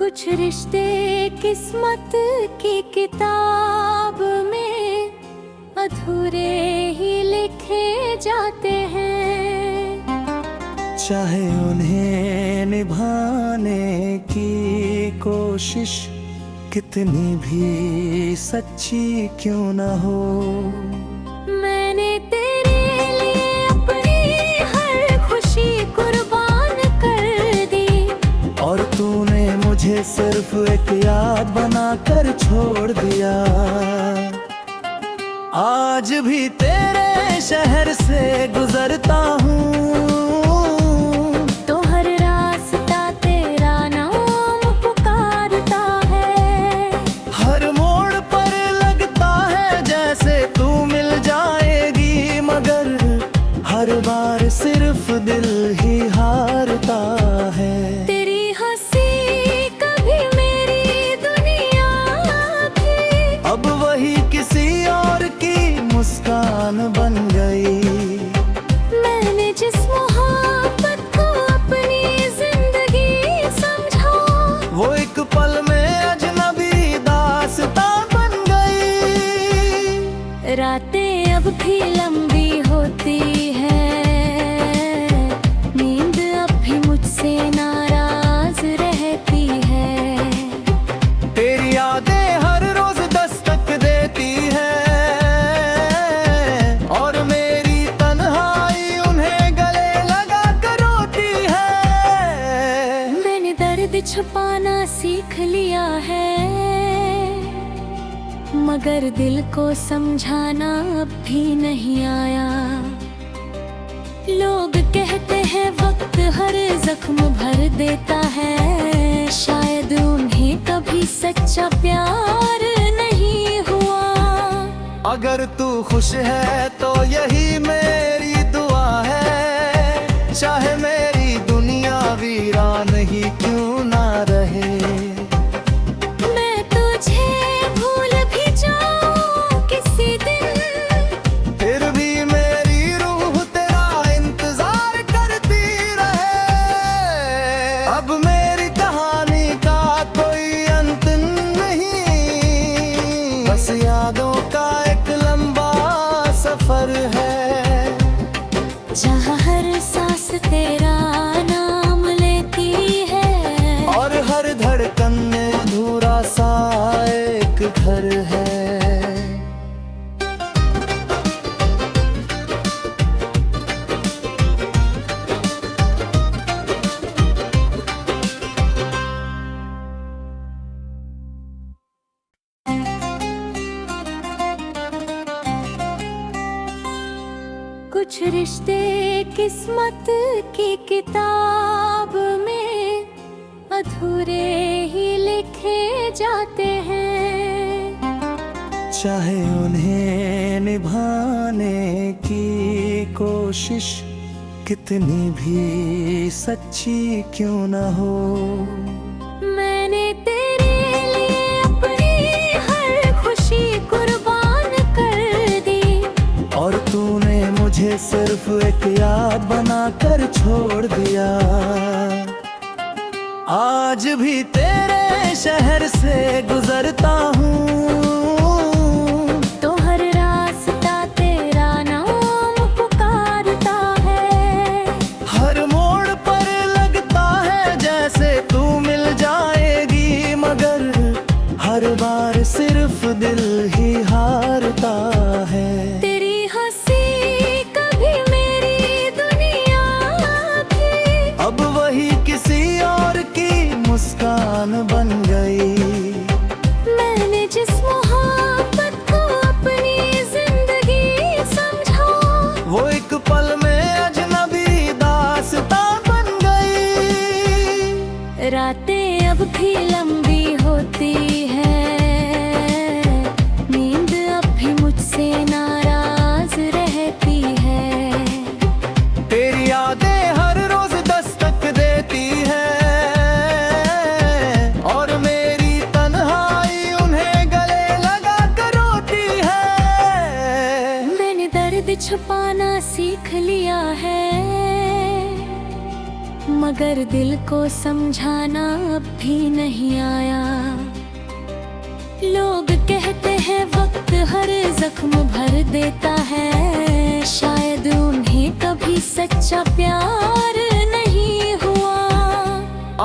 कुछ रिश्ते किस्मत की किताब में अधूरे ही लिखे जाते हैं। चाहे उन्हें निभाने की कोशिश कितनी भी सच्ची क्यों न हो, मैंने तेरे लिए अपनी हर खुशी कुर्बान कर दी और तूने मुझे सिर्फ एक याद बनाकर छोड़ दिया। आज भी तेरे शहर से गुजरता हूँ तो हर रास्ता तेरा नाम पुकारता है। हर मोड़ पर लगता है जैसे तू मिल जाएगी, मगर हर बार सिर्फ दिल ही हारता है। तेरी हंसी कभी मेरी दुनिया थी, अब वही किसी और की मुस्कान बन गई। मैंने जिस मोहब्बत को अपनी जिंदगी समझा, वो एक पल में अजनबी दास्तां बन गई। रातें अब भी लंबी होती है, नींद अब भी मुझसे नाराज रहती है। तेरी यादें हर रोज दस्तक देती है और मेरी तन्हाई उन्हें गले लगा कर रोती है। मैंने दर्द छुपाना सीख लिया है, मगर दिल को समझाना अब भी नहीं आया। लोग कहते हैं वक्त हर जख्म भर देता है, शायद उन्हें कभी सच्चा प्यार नहीं हुआ। अगर तू खुश है तो यही मेरी दुआ है, चाहे मेरी दुनिया वीरान ही क्यों ना रहे। मैं तुझे भूल भी जाऊं किसी दिन, फिर भी मेरी रूह तेरा इंतजार करती रहे। अब मेरी कहानी का कोई अंत नहीं, बस यादों का एक लंबा सफर है, जहाँ हर सांस तेरा नाम लेती है और हर धड़कन में अधूरा सा एक घर है। कुछ रिश्ते किस्मत की किताब में अधूरे ही लिखे जाते हैं। चाहे उन्हें निभाने की कोशिश कितनी भी सच्ची क्यों न हो, मैंने तेरे लिए अपनी हर खुशी कुर्बान कर दी और तूने मुझे सिर्फ एक याद बनाकर छोड़ दिया। आज भी तेरे शहर से गुजरता हूँ तो हर रास्ता तेरा नाम पुकारता है। हर मोड़ पर लगता है जैसे तू मिल जाएगी, मगर हर बार सिर्फ दिल ही हारता है। तेरी हंसी कभी मेरी दुनिया थी, अब वही किसी और की मुस्कान बन गई। मैंने जिस मोहब्बत मगर दिल को समझाना अब भी नहीं आया। लोग कहते हैं वक्त हर जख्म भर देता है, शायद उन्हें कभी सच्चा प्यार नहीं हुआ।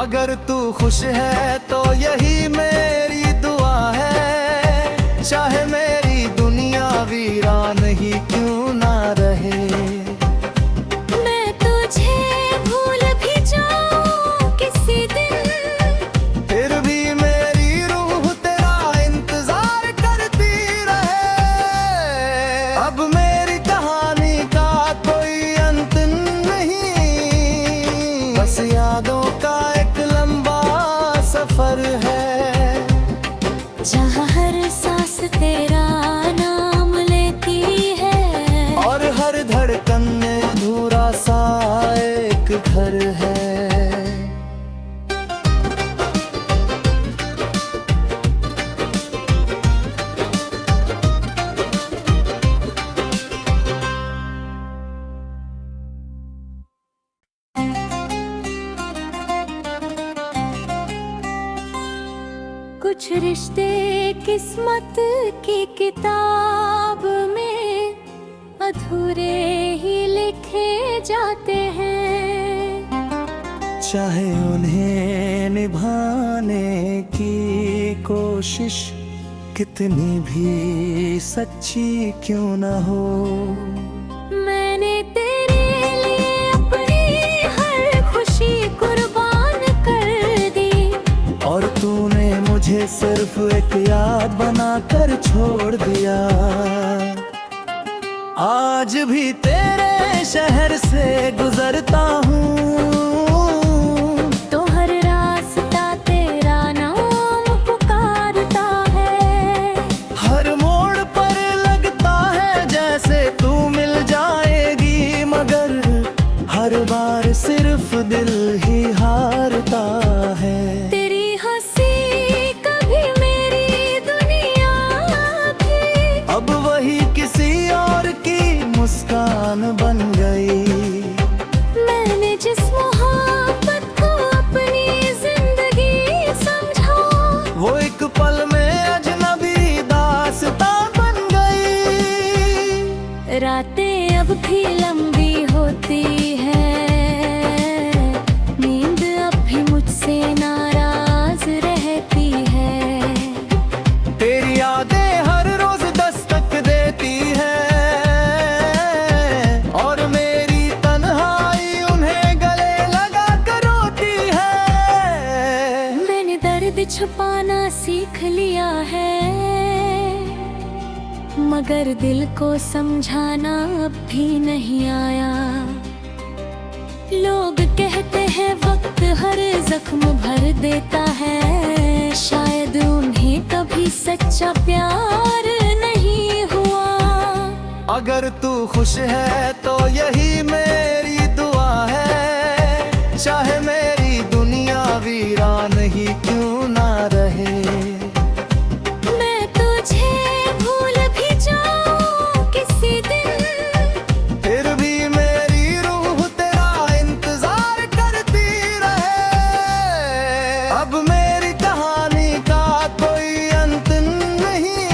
अगर तू खुश है तो यही मेरी दुआ है, चाहे मेरी दुनिया वीरान ही क्यों ना रहे। मैं तुझे भूल भी जाऊं किसी दिन, फिर भी मेरी रूह तेरा इंतजार करती रहे। अब मेरी कहानी का कोई अंत नहीं, बस यादों का एक लंबा सफर है, जहाँ हर सांस तेरा नाम लेती है, और हर धड़कन में अधूरा सा एक घर है। कुछ रिश्ते किस्मत की किताब में अधूरे ही लिखे जाते हैं, चाहे उन्हें निभाने की कोशिश कितनी भी सच्ची क्यों न हो। मैंने तेरे लिए अपनी हर खुशी कुर्बान कर दी, और तूने मुझे सिर्फ एक याद बनाकर छोड़ दिया। आज भी तेरे शहर से गुजरता हूँ, तो हर रास्ता तेरा नाम पुकारता है। हर मोड़ पर लगता है जैसे तू मिल जाएगी, मगर हर बार सिर्फ दिल ही हारता है। तेरी हंसी कभी मेरी दुनिया थी, अब वही किसी और की मुस्कान बन गई। मैंने जिस मोहब्बत को अपनी जिंदगी समझा, वो एक पल में अजनबी दास्तां बन गई। रातें अब भी लंबी होती है, नींद अब भी मुझसे नाराज रहती है। तेरी यादें हर रोज दस्तक देती है, और मेरी तन्हाई उन्हें गले लगा कर रोती है। मैंने दर्द छुपाना सीख लिया है, मगर दिल को समझाना अब भी नहीं आया। लोग कहते हैं वक्त हर जख्म भर देता है, शायद उन्हें कभी सच्चा प्यार नहीं हुआ। अगर तू खुश है तो यही मेरी दुआ है, चाहे मेरी दुनिया वीरान ही क्यों ना रहे। मैं तुझे भूल भी जाऊं किसी दिन, फिर भी मेरी रूह तेरा इंतजार करती रहे। अब मेरी कहानी का कोई अंत नहीं,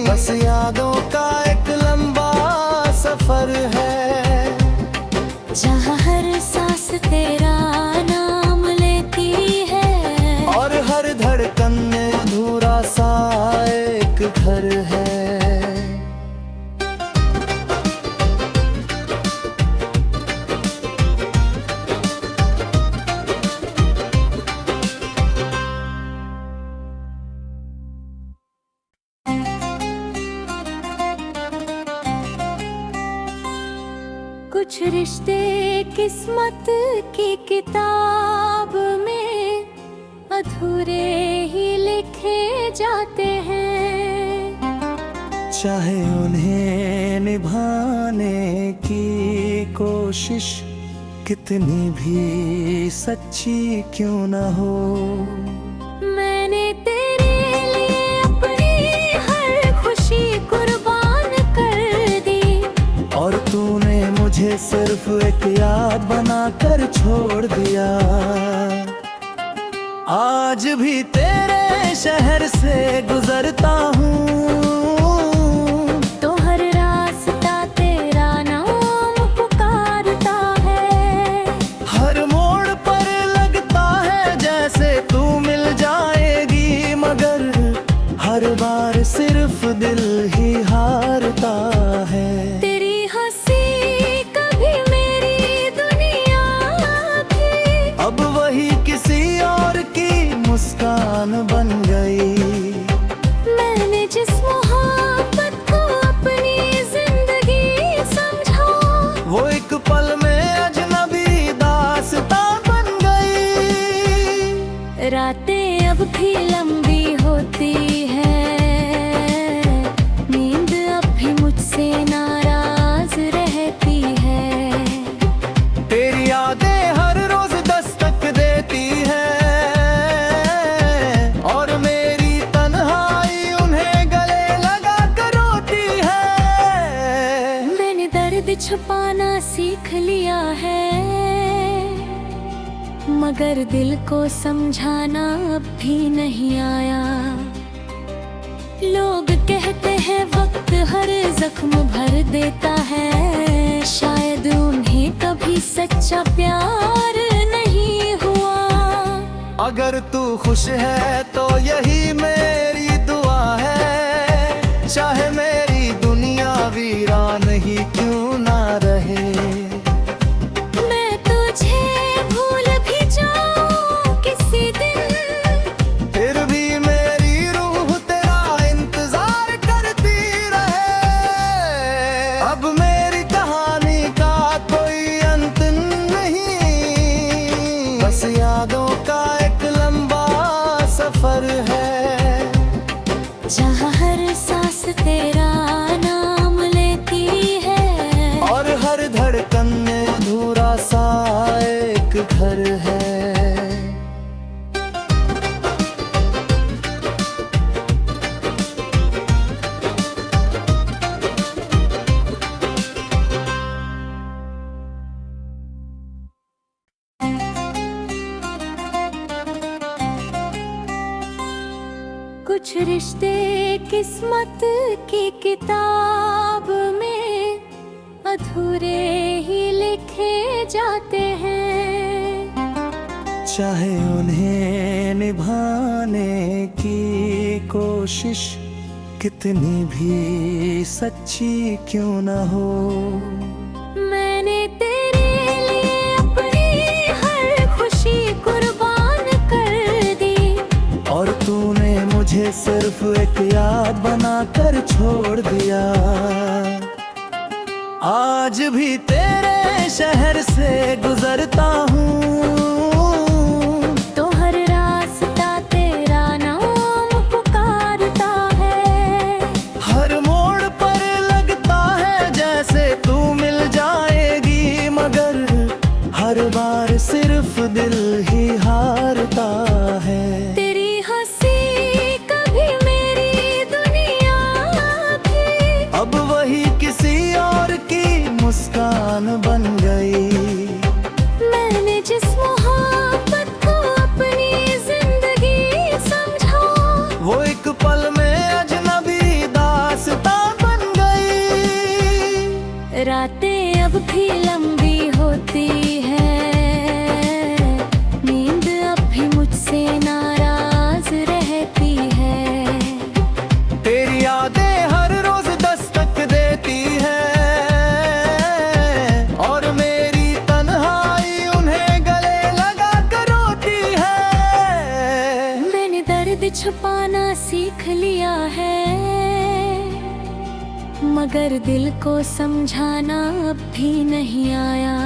बस यादों का एक लंबा सफर है, जहाँ हर सांस तेरा नाम लेती है, और हर धड़कन में अधूरा सा एक घर है। कुछ रिश्ते किस्मत की किताब में अधूरे ही लिखे जाते हैं, चाहे उन्हें निभाने की कोशिश कितनी भी सच्ची क्यों न हो। मैंने तेरे लिए अपनी हर खुशी कुर्बान कर दी, और तूने मुझे मुझे सिर्फ एक याद बनाकर छोड़ दिया। आज भी तेरे शहर से गुजरता हूँ, तो हर रास्ता तेरा नाम पुकारता है। हर मोड़ पर लगता है जैसे तू मिल जाएगी, मगर हर बार सिर्फ दिल ही हारता है। तेरी हंसी कभी मेरी दुनिया थी, अब वही किसी और की मुस्कान बन गई। मैंने जिस मोहब्बत को अपनी जिंदगी समझा, वो एक पल में अजनबी दास्तां बन गई। रातें अब भी लंबी होती है, नींद अब भी मुझसे नाराज रहती है। तेरी यादें हर रोज दस्तक देती है, और मेरी तन्हाई उन्हें गले लगा कर रोती है। मैंने दर्द छुपाना सीख लिया है, मगर दिल को समझाना अब भी नहीं आया। लोग कहते हैं वक्त हर जख्म भर देता है, शायद उन्हें कभी सच्चा प्यार नहीं हुआ। अगर तू खुश है तो यही मेरी दुआ है, चाहे मेरी दुनिया वीरान ही क्यों ना रहे। मैं तुझे भूल भी जाऊं किसी दिन, फिर भी मेरी रूह तेरा इंतजार करती रहे। अब मेरी कहानी का कोई अंत नहीं, बस यादों का एक लंबा सफर है, जहाँ हर सांस तेरा नाम लेती है, और हर धड़कन में अधूरा सा एक घर है। कुछ रिश्ते किस्मत की किताब में अधूरे ही लिखे जाते हैं। चाहे उन्हें निभाने की कोशिश कितनी भी सच्ची क्यों न हो, मैंने तेरे लिए अपनी हर खुशी कुर्बान कर दी, और तूने मुझे सिर्फ एक याद बनाकर छोड़ दिया। आज भी तेरे शहर से गुजरता हूँ, तो हर रास्ता तेरा नाम पुकारता है। हर मोड़ पर लगता है जैसे तू मिल जाएगी, मगर हर बार सिर्फ दिल ही हारता है। तेरी हंसी कभी मेरी दुनिया थी, अब वही किसी और की मुस्कान बन गई। मैंने जिस मोहब्बत को अपनी जिंदगी समझा, वो एक पल में अजनबी दास्तां बन गई। रातें अब भी लंबी होती है, नींद अब भी मुझसे नाराज रहती है। तेरी यादें हर रोज दस्तक देती है, और मेरी तन्हाई उन्हें गले लगा कर रोती है। मैंने दर्द छुपाना सीख लिया है, मगर दिल को समझाना अब भी नहीं आया।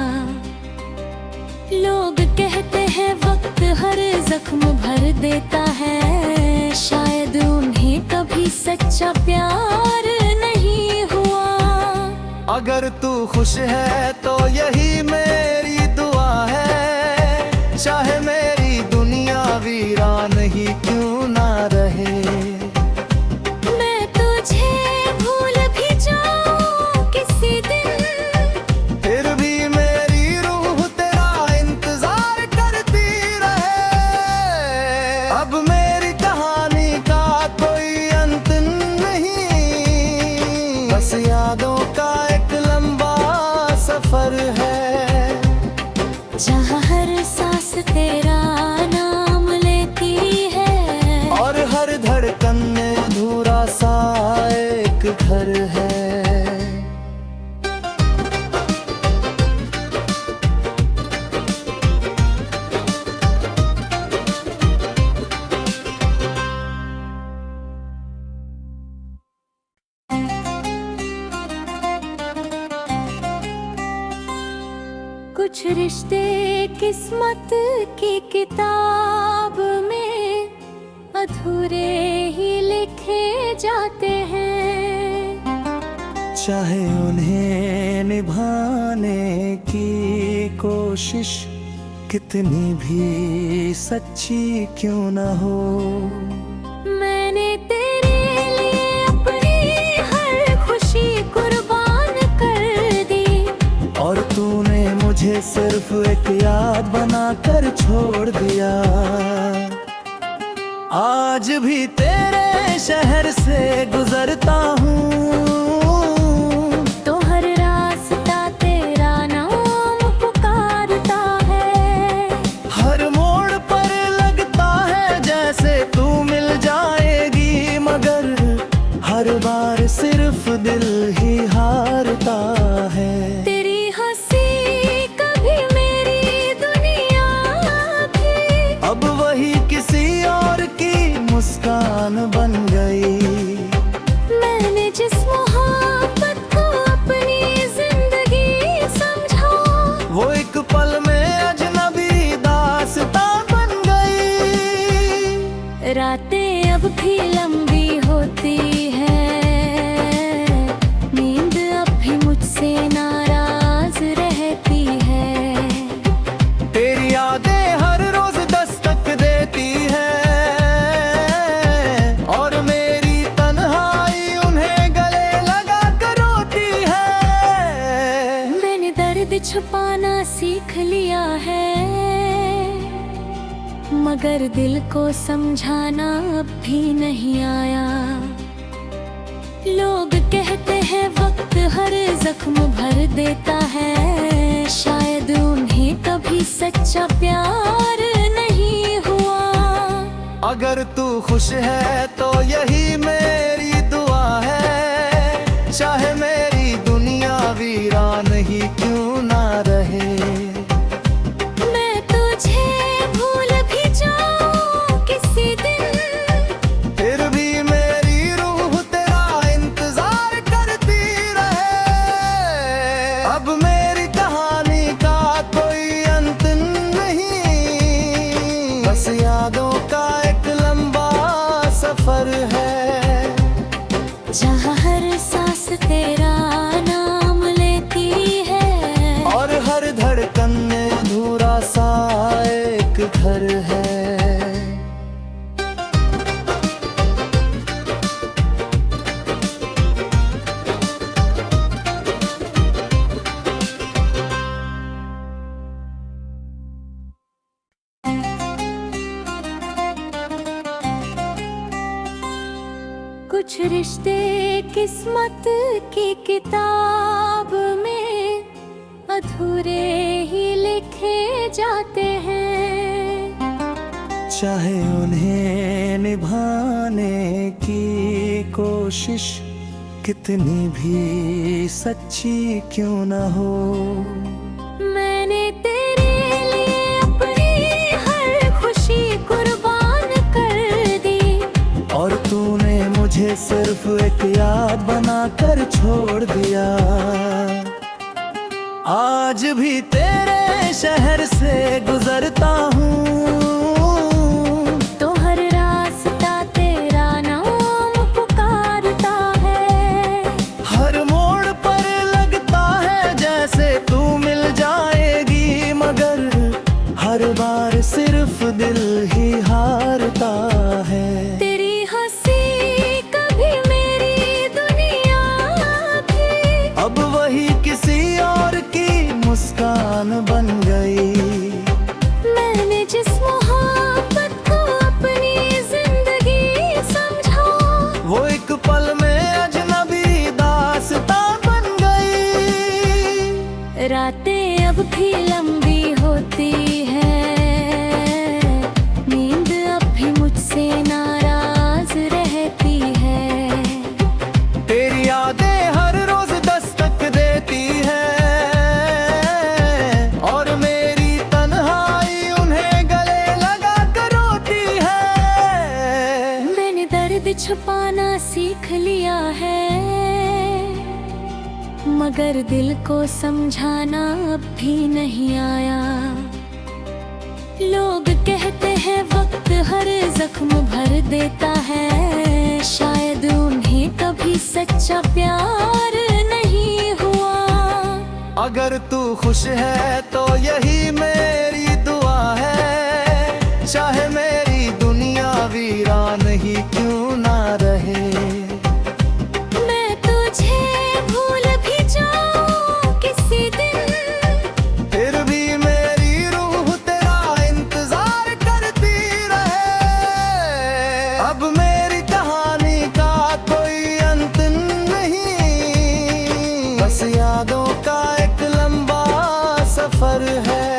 लोग कहते हैं वक्त हर जख्म भर देता है, शायद उन्हें कभी सच्चा प्यार नहीं हुआ। अगर तू खुश है तो यही मेरी दुआ है, चाहे मेरी दुनिया वीरान ही क्यों ना रहे। मैं तुझे भूल भी जाऊं किसी दिन, फिर भी सफर है, जहाँ हर सांस तेरा नाम लेती है और हर धड़कन में अधूरा सा एक घर है। कुछ रिश्ते किस्मत की किताब में अधूरे ही लिखे जाते हैं, चाहे उन्हें निभाने की कोशिश कितनी भी सच्ची क्यों न हो। मैंने तेरे लिए अपनी हर खुशी कुर्बान कर दी, और तूने मुझे सिर्फ एक याद बनाकर छोड़ दिया। आज भी तेरे शहर से गुजरता हूँ, तो हर रास्ता तेरा नाम पुकारता है। हर मोड़ पर लगता है जैसे तू मिल जाएगी, मगर हर बार सिर्फ दिल ही हारता है। तेरी हंसी कभी मेरी दुनिया थी, अब वही किसी और की मुस्कान बन गई। मैंने जिस मोहब्बत को अपनी जिंदगी समझा, वो एक पल में अजनबी दास्तां बन गई। रातें अब भी लंबी होती है, नींद अब भी मुझसे नाराज रहती है। तेरी यादें हर रोज दस्तक देती है, और मेरी तन्हाई उन्हें गले लगा कर रोती है। मैंने दर्द छुपाना सीख लिया है, मगर दिल को समझाना अब भी नहीं आया। लोग कहते हैं वक्त हर जख्म भर देता है, शायद उन्हें कभी सच्चा प्यार नहीं हुआ। अगर तू खुश है तो यही मेरी दुआ है, चाहे मेरी दुनिया वीरान ही क्यों ना रहे। मैं तुझे भूल भी जाऊं किसी दिन, फिर भी मेरी रूह तेरा इंतजार करती रहे। अब मेरी कहानी का कोई अंत नहीं, बस यादों का एक लंबा सफर है, जहाँ हर सांस तेरा नाम लेती है और हर धड़कन में अधूरा सा एक घर है। कुछ रिश्ते किस्मत की किताब में अधूरे ही लिखे जाते हैं, चाहे उन्हें निभाने की कोशिश कितनी भी सच्ची क्यों न हो। मैंने तेरे लिए अपनी हर खुशी कुर्बान कर दी, और तूने मुझे सिर्फ एक याद बनाकर छोड़ दिया। आज भी तेरे शहर से गुजरता हूँ, तो हर रास्ता तेरा नाम पुकारता है। हर मोड़ पर लगता है जैसे तू मिल जाएगी, मगर हर बार सिर्फ दिल ही हारता है। तेरी हंसी कभी मेरी दुनिया थी, अब वही किसी और की मुस्कान बन गई। मैंने जिस मोहब्बत को अपनी जिंदगी समझा, वो एक पल में अजनबी दास्तां बन गई। रात रातें अब भी लंबी होती है, नींद अब भी मुझसे नाराज रहती है। तेरी यादें हर रोज दस्तक देती है और मेरी तन्हाई उन्हें गले लगा कर रोती है। मैंने दर्द छुपाना सीख लिया है, मगर दिल को समझाना अब भी नहीं आया। लोग कहते हैं वक्त हर जख्म भर देता है, शायद उन्हें कभी सच्चा प्यार नहीं हुआ। अगर तू खुश है तो यही मेरी दुआ है, चाहे मेरी दुनिया वीरान ही क्यों ना रहे। मैं तुझे भूल भी जाऊं किसी दिन, फिर भी मेरी रूह तेरा इंतजार करती रहे। अब मेरी कहानी का कोई अंत नहीं, बस यादों का एक लंबा सफर है,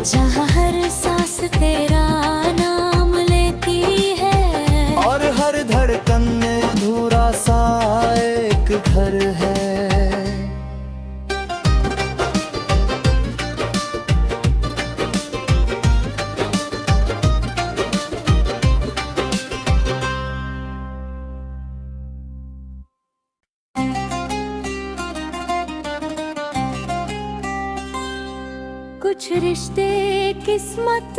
जहाँ हर सांस तेरा नाम लेती है और हर धड़कन में अधूरा सा एक घर है। कुछ रिश्ते किस्मत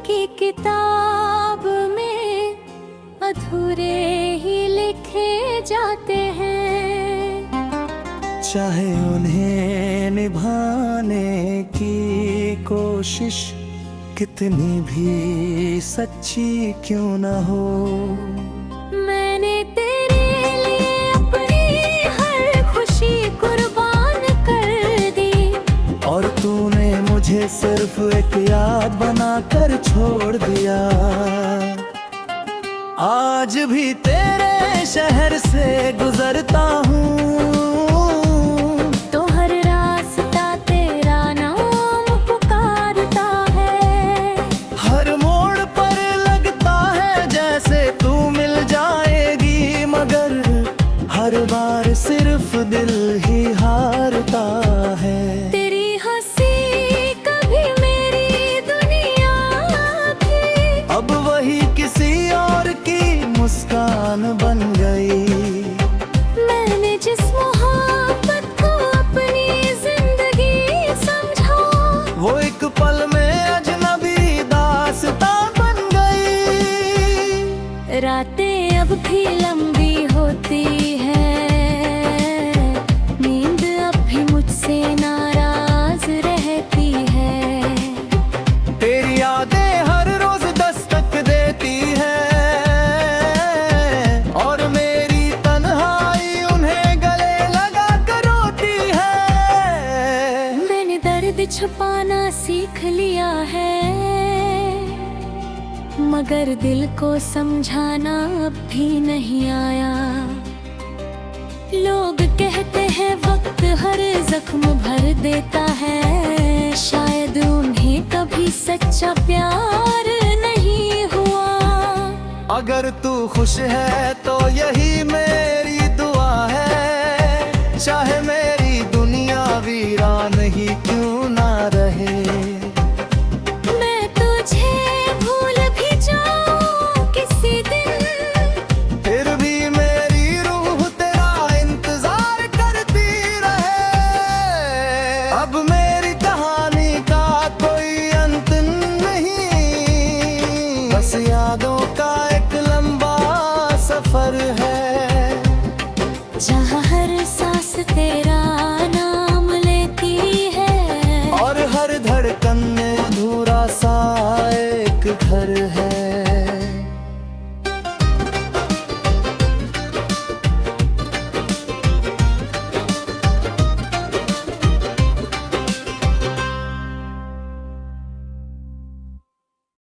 की किताब में अधूरे ही लिखे जाते हैं, चाहे उन्हें निभाने की कोशिश कितनी भी सच्ची क्यों न हो। मैंने तेरे लिए अपनी हर खुशी कुर्बान कर दी, और तूने मुझे सिर्फ एक याद बनाकर छोड़ दिया। आज भी तेरे शहर से गुजरता हूँ, तो हर रास्ता तेरा नाम पुकारता है। हर मोड़ पर लगता है जैसे तू मिल जाएगी, मगर हर बार सिर्फ दिल ही हारता है। तेरी हंसी कभी मेरी दुनिया थी, अब वही किसी और की मुस्कान बन गई। मैंने जिस मोहब्बत को अपनी जिंदगी समझा, वो एक पल में अजनबी दास्तां बन गई। रातें अब भी लंबी होती है, नींद अब भी मुझसे नाराज रहती है। तेरी यादें हर रोज दस्तक देती है और मेरी तन्हाई उन्हें गले लगा कर रोती है। मैंने दर्द छुपाना सीख लिया है, मगर दिल को समझाना अब भी नहीं आया। लोग कहते हैं वक्त हर जख्म भर देता है, शायद उन्हें कभी सच्चा प्यार नहीं हुआ। अगर तू खुश है तो यही मेरी दुआ है, चाहे मेरी दुनिया वीरान ही क्यों ना रहे। मैं तुझे भूल भी जाऊं किसी दिन, फिर भी मेरी रूह तेरा इंतजार करती रहे। अब मेरी